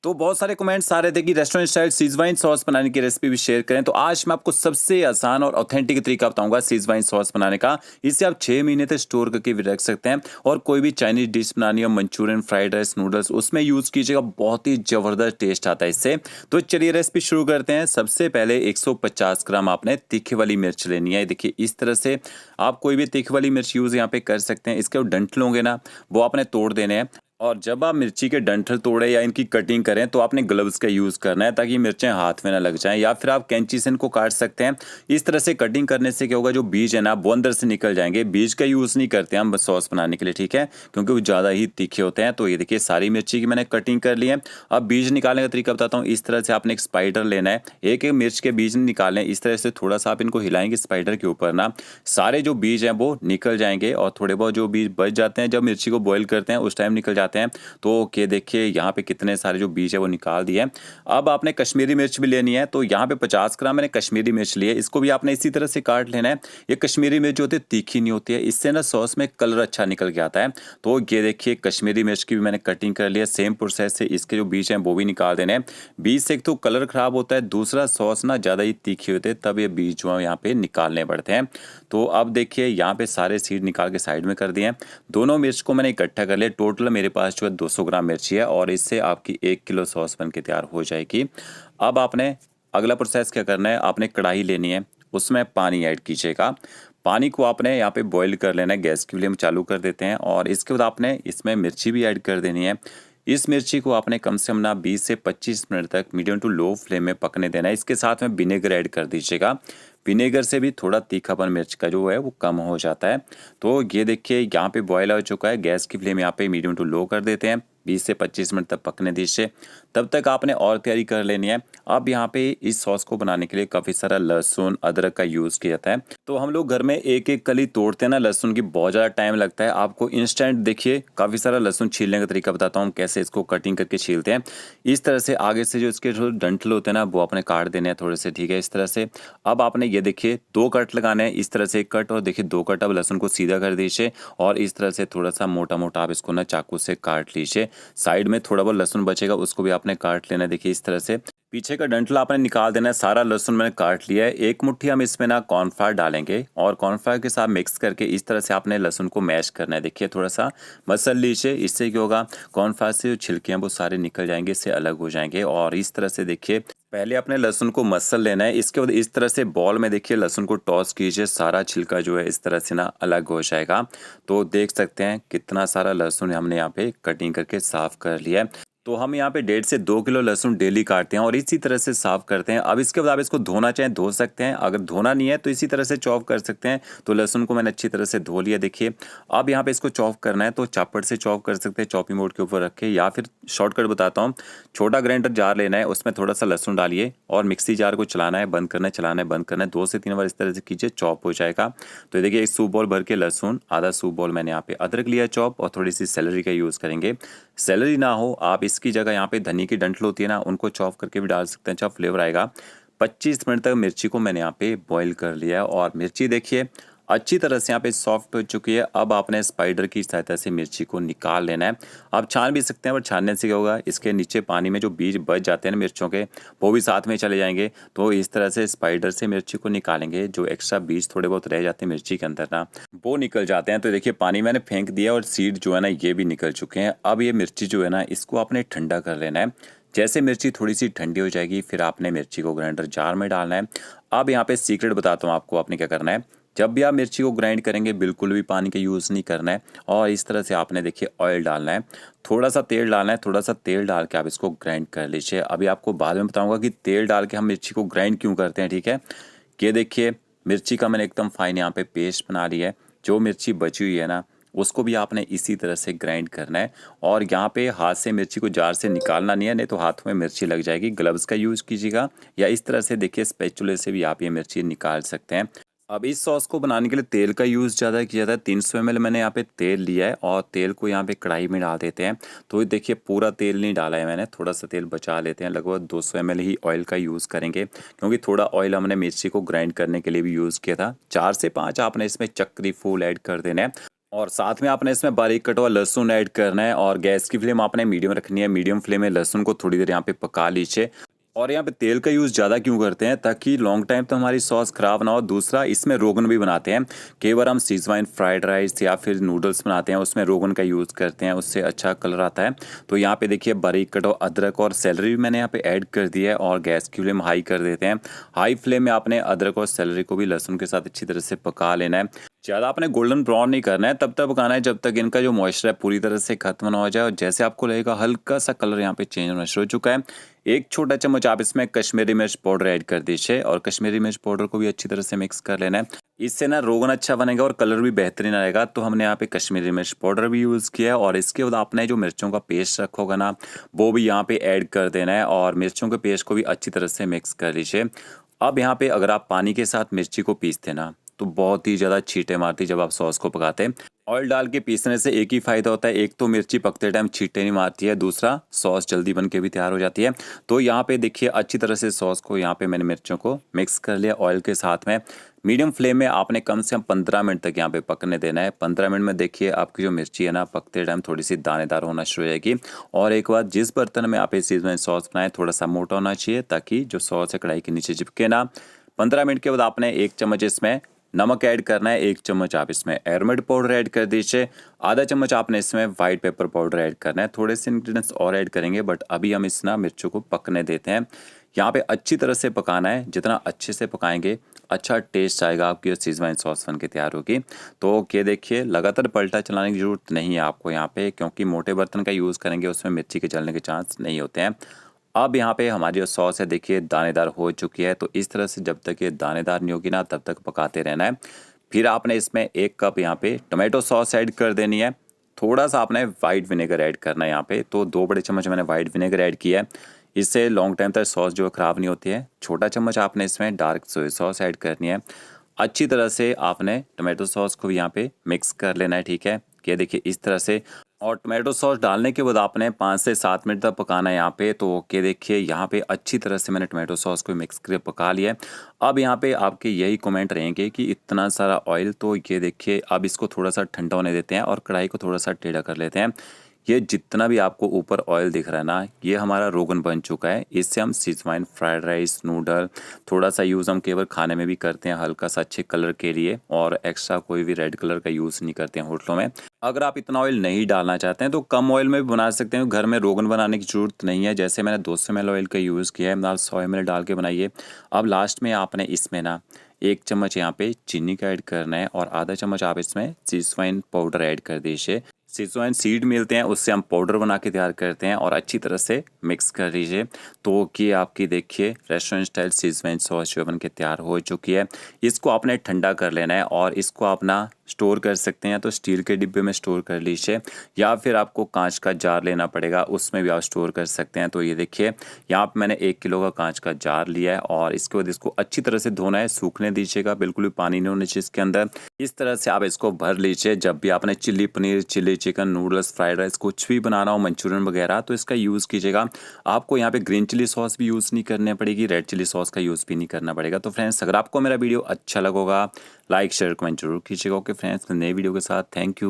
तो बहुत सारे कमेंट्स आ रहे थे कि रेस्टोरेंट स्टाइल सीजवाइन सॉस बनाने की रेसिपी भी शेयर करें। तो आज मैं आपको सबसे आसान और ऑथेंटिक तरीका बताऊंगा सीजवाइन सॉस बनाने का। इसे आप 6 महीने तक स्टोर करके भी रख सकते हैं और कोई भी चाइनीज डिश बनानी हो, मंचूरियन, फ्राइड राइस, नूडल्स, उसमें यूज़ कीजिएगा। बहुत ही ज़बरदस्त टेस्ट आता है इससे। तो चलिए रेसिपी शुरू करते हैं। सबसे पहले 150 ग्राम आपने तीखी वाली मिर्च लेनी है। देखिए इस तरह से आप कोई भी तीखी वाली मिर्च यूज़ यहाँ पे कर सकते हैं। इसके डंठल होंगे ना, वो आपने तोड़ देने हैं। और जब आप मिर्ची के डंठल तोड़ें या इनकी कटिंग करें तो आपने ग्लव्स का यूज़ करना है ताकि मिर्चें हाथ में ना लग जाएं, या फिर आप कैंची से इनको काट सकते हैं। इस तरह से कटिंग करने से क्या होगा, जो बीज है ना वो अंदर से निकल जाएंगे। बीज का यूज़ नहीं करते हम बस सॉस बनाने के लिए, ठीक है, क्योंकि वो ज़्यादा ही तीखे होते हैं। तो ये देखिए सारी मिर्ची की मैंने कटिंग कर ली है। अब बीज निकालने का तरीका बताता हूँ। इस तरह से आपने एक स्पाइडर लेना है, एक एक मिर्च के बीज निकालने हैं। इस तरह से थोड़ा सा आप इनको हिलाएंगे स्पाइडर के ऊपर ना, सारे जो बीज हैं वो निकल जाएंगे और थोड़े बहुत जो बीज बच जाते हैं जब मिर्ची को बॉईल करते हैं उस टाइम निकल जाते हैं। तो कि देखिए यहाँ पे कितने सारे जो बीज है वो निकाल दिए। अब आपने कश्मीरी मिर्च भी लेनी है। तो यहाँ पे 50 ग्राम मैंने कश्मीरी मिर्च ली है। इसको भी आपने इसी तरह से काट लेना है। ये कश्मीरी मिर्च जो होती है तीखी नहीं होती है, इससे ना सॉस में कलर अच्छा निकल के आता है। तो ये देखिए कश्मीरी मिर्च की भी मैंने कटिंग कर लिया। सेम प्रोसेस से इसके जो बीज हैं वो भी निकाल देने हैं। बीज से एक तो कलर खराब होता है, दूसरा सॉस ना ज़्यादा ही तीखी होती है, तब ये बीज जो है यहाँ पे निकालने पड़ते हैं। तो अब देखिए यहाँ पे सारे सीड निकाल के साइड में कर दिए हैं। दोनों मिर्च को मैंने इकट्ठा कर लिया। टोटल मेरे पास जो है 200 ग्राम मिर्ची है और इससे आपकी 1 किलो सॉस बन के तैयार हो जाएगी। अब आपने अगला प्रोसेस क्या करना है, आपने कढ़ाई लेनी है, उसमें पानी ऐड कीजिएगा। पानी को आपने यहाँ पे बॉईल कर लेना है। गैस की फ्लेम चालू कर देते हैं और इसके बाद आपने इसमें मिर्ची भी ऐड कर देनी है। इस मिर्ची को आपने कम से कम ना 20 से 25 मिनट तक मीडियम टू लो फ्लेम में पकने देना है। इसके साथ में विनेगर ऐड कर दीजिएगा। विनेगर से भी थोड़ा तीखापन मिर्च का जो है वो कम हो जाता है। तो ये देखिए यहाँ पे बॉयल हो चुका है। गैस की फ्लेम यहाँ पे मीडियम टू लो कर देते हैं। 20 से 25 मिनट तक पकने दीजिए। तब तक आपने और तैयारी कर लेनी है। अब यहाँ पे इस सॉस को बनाने के लिए काफ़ी सारा लहसुन, अदरक का यूज़ किया जाता है। तो हम लोग घर में एक एक कली तोड़ते हैं ना लहसुन की, बहुत ज़्यादा टाइम लगता है। आपको इंस्टेंट देखिए काफ़ी सारा लहसुन छीलने का तरीका बताता हूँ, कैसे इसको कटिंग करके छीलते हैं। इस तरह से आगे से जो इसके जो डंठल होते हैं ना वो आपने काट देने हैं थोड़े से, ठीक है, इस तरह से। अब आपने ये देखिए 2 कट लगाने हैं, इस तरह से 1 कट, और देखिए 2 कट। अब लहसुन को सीधा कर दीजिए और इस तरह से थोड़ा सा मोटा मोटा आप इसको ना चाकू से काट लीजिए। साइड में थोड़ा बहुत लहसुन बचेगा उसको भी आपने काट लेना है। देखिए इस तरह से पीछे का डंठल आपने निकाल देना है। सारा लहसुन मैंने काट लिया है। एक मुट्ठी हम इसमें ना कॉर्नफ्लावर डालेंगे और कॉर्नफ्लावर के साथ मिक्स करके इस तरह से आपने लहसुन को मैश करना है। देखिए थोड़ा सा मसल लीजिए। इससे क्या होगा, कॉर्नफ्लावर से जो छिलके हैं वो सारे निकल जाएंगे, इससे अलग हो जाएंगे। और इस तरह से देखिए पहले अपने लहसुन को मसल लेना है। इसके बाद इस तरह से बॉल में देखिए लहसुन को टॉस कीजिए, सारा छिलका जो है इस तरह से ना अलग हो जाएगा। तो देख सकते हैं कितना सारा लहसुन हमने यहाँ पे कटिंग करके साफ कर लिया है। तो हम यहाँ पे 1.5 से 2 किलो लहसुन डेली काटते हैं और इसी तरह से साफ करते हैं। अब इसके बाद आप इसको धोना चाहें धो सकते हैं, अगर धोना नहीं है तो इसी तरह से चॉप कर सकते हैं। तो लहसुन को मैंने अच्छी तरह से धो लिया। देखिए अब यहाँ पे इसको चॉप करना है तो चापड़ से चॉप कर सकते हैं, चॉपिंग बोर्ड के ऊपर रख के, या फिर शॉर्टकट बताता हूँ, छोटा ग्राइंडर जार लेना है, उसमें थोड़ा सा लहसुन डालिए और मिक्सी जार को चलाना है, बंद करना है, चलाना है, बंद करना है। 2 से 3 बार इस तरह से कीजिए, चॉप हो जाएगा। तो देखिए 1 सूप बॉल भर के लहसुन, आधा सूप बॉल मैंने यहाँ पे अदरक लिया चॉप, और थोड़ी सी सेलरी का यूज़ करेंगे। सेलरी ना हो आप इसकी जगह यहाँ पे धनिया की डंठल होती है ना, उनको चॉप करके भी डाल सकते हैं, अच्छा फ्लेवर आएगा। 25 मिनट तक मिर्ची को मैंने यहाँ पे बॉईल कर लिया है और मिर्ची देखिए अच्छी तरह से यहाँ पे सॉफ्ट हो चुकी है। अब आपने स्पाइडर की सहायता से मिर्ची को निकाल लेना है। आप छान भी सकते हैं, पर छानने से क्या होगा, इसके नीचे पानी में जो बीज बच जाते हैं ना मिर्चों के, वो भी साथ में चले जाएंगे। तो इस तरह से स्पाइडर से मिर्ची को निकालेंगे, जो एक्स्ट्रा बीज थोड़े बहुत रह जाते हैं मिर्ची के अंदर ना, वो निकल जाते हैं। तो देखिए पानी मैंने फेंक दिया और सीड जो है ना ये भी निकल चुके हैं। अब ये मिर्ची जो है ना इसको आपने ठंडा कर लेना है। जैसे मिर्ची थोड़ी सी ठंडी हो जाएगी फिर आपने मिर्ची को ग्राइंडर जार में डालना है। अब यहाँ पे सीक्रेट बताता हूँ आपको, आपने क्या करना है, जब भी आप मिर्ची को ग्राइंड करेंगे बिल्कुल भी पानी का यूज़ नहीं करना है। और इस तरह से आपने देखिए ऑयल डालना है, थोड़ा सा तेल डालना है, थोड़ा सा तेल डाल के आप इसको ग्राइंड कर लीजिए। अभी आपको बाद में बताऊंगा कि तेल डाल के हम मिर्ची को ग्राइंड क्यों करते हैं, ठीक है। ये देखिए मिर्ची का मैंने एकदम फाइन यहाँ पे पेस्ट बना लिया है। जो मिर्ची बची हुई है ना उसको भी आपने इसी तरह से ग्राइंड करना है। और यहाँ पे हाथ से मिर्ची को जार से निकालना नहीं है, नहीं तो हाथों में मिर्ची लग जाएगी। ग्लव्स का यूज़ कीजिएगा, या इस तरह से देखिए स्पैचुले से भी आप ये मिर्ची निकाल सकते हैं। अब इस सॉस को बनाने के लिए तेल का यूज़ ज़्यादा किया जाता है। 300 ml मैंने यहाँ पे तेल लिया है और तेल को यहाँ पे कढ़ाई में डाल देते हैं। तो देखिए पूरा तेल नहीं डाला है मैंने, थोड़ा सा तेल बचा लेते हैं। लगभग 200 ml ही ऑयल का यूज़ करेंगे, क्योंकि थोड़ा ऑयल हमने मिर्ची को ग्राइंड करने के लिए भी यूज़ किया था। 4 से 5 आपने इसमें चक्री फूल ऐड कर देना है। और साथ में आपने इसमें बारीक कटा हुआ लहसुन ऐड करना है और गैस की फ्लेम आपने मीडियम रखनी है। मीडियम फ्लेम में लहसुन को थोड़ी देर यहाँ पे पका लीजिए। और यहाँ पे तेल का यूज़ ज़्यादा क्यों करते हैं, ताकि लॉन्ग टाइम तो हमारी सॉस ख़राब ना हो। दूसरा, इसमें रोगन भी बनाते हैं। कई बार हम सीजवाइन फ्राइड राइस या फिर नूडल्स बनाते हैं, उसमें रोगन का यूज़ करते हैं, उससे अच्छा कलर आता है। तो यहाँ पे देखिए बारीक कटा हुआ अदरक और सेलरी भी मैंने यहाँ पे ऐड कर दिया है और गैस की फ्लेम हाई कर देते हैं। हाई फ्लेम में आपने अदरक और सेलरी को भी लहसुन के साथ अच्छी तरह से पका लेना है। ज़्यादा आपने गोल्डन ब्राउन नहीं करना है, तब तक पकाना है जब तक इनका जो मॉइस्चर है पूरी तरह से खत्म ना हो जाए। और जैसे आपको लगेगा हल्का सा कलर यहाँ पे चेंज होना शुरू हो चुका है, एक छोटा चम्मच आप इसमें कश्मीरी मिर्च पाउडर ऐड कर दीजिए और कश्मीरी मिर्च पाउडर को भी अच्छी तरह से मिक्स कर लेना है। इससे ना रोगन अच्छा बनेगा और कलर भी बेहतरीन आएगा। तो हमने यहाँ पे कश्मीरी मिर्च पाउडर भी यूज़ किया है और इसके बाद आपने जो मिर्चों का पेस्ट रखा होगा ना, वो भी यहाँ पे ऐड कर देना है और मिर्चों के पेस्ट को भी अच्छी तरह से मिक्स कर लीजिए। अब यहाँ पे अगर आप पानी के साथ मिर्ची को पीसते ना, तो बहुत ही ज़्यादा छींटे मारती जब आप सॉस को पकाते हैं। ऑयल डाल के पीसने से एक ही फ़ायदा होता है, एक तो मिर्ची पकते टाइम छींटे नहीं मारती है, दूसरा सॉस जल्दी बन के भी तैयार हो जाती है। तो यहाँ पे देखिए अच्छी तरह से सॉस को यहाँ पे मैंने मिर्चों को मिक्स कर लिया ऑयल के साथ में। मीडियम फ्लेम में आपने कम से कम 15 मिनट तक यहाँ पे पकने देना है। 15 मिनट में देखिए आपकी जो मिर्ची है ना, पकते टाइम थोड़ी सी दानेदार होना शुरू हो जाएगी। और एक बार जिस बर्तन में आप इस चीज़ में सॉस बनाएं, थोड़ा सा मोटा होना चाहिए ताकि जो सॉस है कढ़ाई के नीचे चिपके ना। 15 मिनट के बाद आपने 1 चम्मच इसमें नमक ऐड करना है, 1 चम्मच आप इसमें अरमड पाउडर ऐड कर दीजिए, आधा चम्मच आपने इसमें वाइट पेपर पाउडर ऐड करना है। थोड़े से इंग्रेडिएंट्स और ऐड करेंगे, बट अभी हम इस ना मिर्चों को पकने देते हैं। यहाँ पे अच्छी तरह से पकाना है, जितना अच्छे से पकाएंगे अच्छा टेस्ट आएगा, आपकी सीजवाइन सॉस बन के तैयार होगी। तो ये देखिए लगातार पलटा चलाने की ज़रूरत नहीं है आपको यहाँ पे, क्योंकि मोटे बर्तन का यूज़ करेंगे उसमें मिर्ची के जलने के चांस नहीं होते हैं। अब यहाँ पे हमारी जो सॉस है देखिए दानेदार हो चुकी है। तो इस तरह से जब तक ये दानेदार नहीं होगी ना, तब तक पकाते रहना है। फिर आपने इसमें 1 कप यहाँ पे टोमेटो सॉस ऐड कर देनी है। थोड़ा सा आपने वाइट विनेगर ऐड करना है यहाँ पे, तो 2 बड़े चम्मच मैंने वाइट विनेगर ऐड किया है। इससे लॉन्ग टाइम तक सॉस जो है ख़राब नहीं होती है। छोटा चम्मच आपने इसमें डार्क सोया सॉस ऐड करनी है। अच्छी तरह से आपने टोमेटो सॉस को भी यहाँ पे मिक्स कर लेना है, ठीक है। ये देखिए इस तरह से। और टोमेटो सॉस डालने के बाद आपने 5 से 7 मिनट तक पकाना है यहाँ पे। तो ओके देखिए यहाँ पे अच्छी तरह से मैंने टोमेटो सॉस को मिक्स करके पका लिया है। अब यहाँ पे आपके यही कमेंट रहेंगे कि इतना सारा ऑयल, तो ये देखिए अब इसको थोड़ा सा ठंडा होने देते हैं और कढ़ाई को थोड़ा सा टेढ़ा कर लेते हैं। ये जितना भी आपको ऊपर ऑयल दिख रहा है ना, ये हमारा रोगन बन चुका है। इससे हम सीजवाइन फ्राइड राइस, नूडल थोड़ा सा यूज़ हम केवल खाने में भी करते हैं, हल्का सा अच्छे कलर के लिए, और एक्स्ट्रा कोई भी रेड कलर का यूज़ नहीं करते हैं होटलों में। अगर आप इतना ऑयल नहीं डालना चाहते हैं तो कम ऑयल में भी बना सकते हैं। घर में रोगन बनाने की ज़रूरत नहीं है। जैसे मैंने 200 ml ऑयल का यूज़ किया है, आप 100 ml डाल के बनाइए। अब लास्ट में आपने इसमें ना 1 चम्मच यहाँ पे चीनी का ऐड करना है और आधा चम्मच आप इसमें सीजवाइन पाउडर ऐड कर दीजिए। सिसोइन सीड मिलते हैं, उससे हम पाउडर बना के तैयार करते हैं और अच्छी तरह से मिक्स कर लीजिए। तो ये आपकी देखिए रेस्टोरेंट स्टाइल सिसोइन सॉस जो बन के तैयार हो चुकी है। इसको आपने ठंडा कर लेना है और इसको अपना स्टोर कर सकते हैं, तो स्टील के डिब्बे में स्टोर कर लीजिए या फिर आपको कांच का जार लेना पड़ेगा, उसमें भी आप स्टोर कर सकते हैं। तो ये देखिए यहाँ पे मैंने 1 किलो का कांच का जार लिया है और इसके बाद इसको अच्छी तरह से धोना है, सूखने दीजिएगा, बिल्कुल भी पानी नहीं होना चाहिए इसके अंदर। इस तरह से आप इसको भर लीजिए। जब भी आपने chilli paneer, chilli chicken, noodles, fried rice कुछ भी बनाना हो, मंचूरियन वगैरह, तो इसका यूज़ कीजिएगा। आपको यहाँ पे ग्रीन चिली सॉस भी यूज़ नहीं करनी पड़ेगी, रेड चिली सॉस का यूज़ भी नहीं करना पड़ेगा। तो फ्रेंड्स अगर आपको मेरा वीडियो अच्छा लगा, लाइक शेयर कमेंट जरूर कीजिएगा। ओके फ्रेंड्स, नए वीडियो के साथ थैंक यू।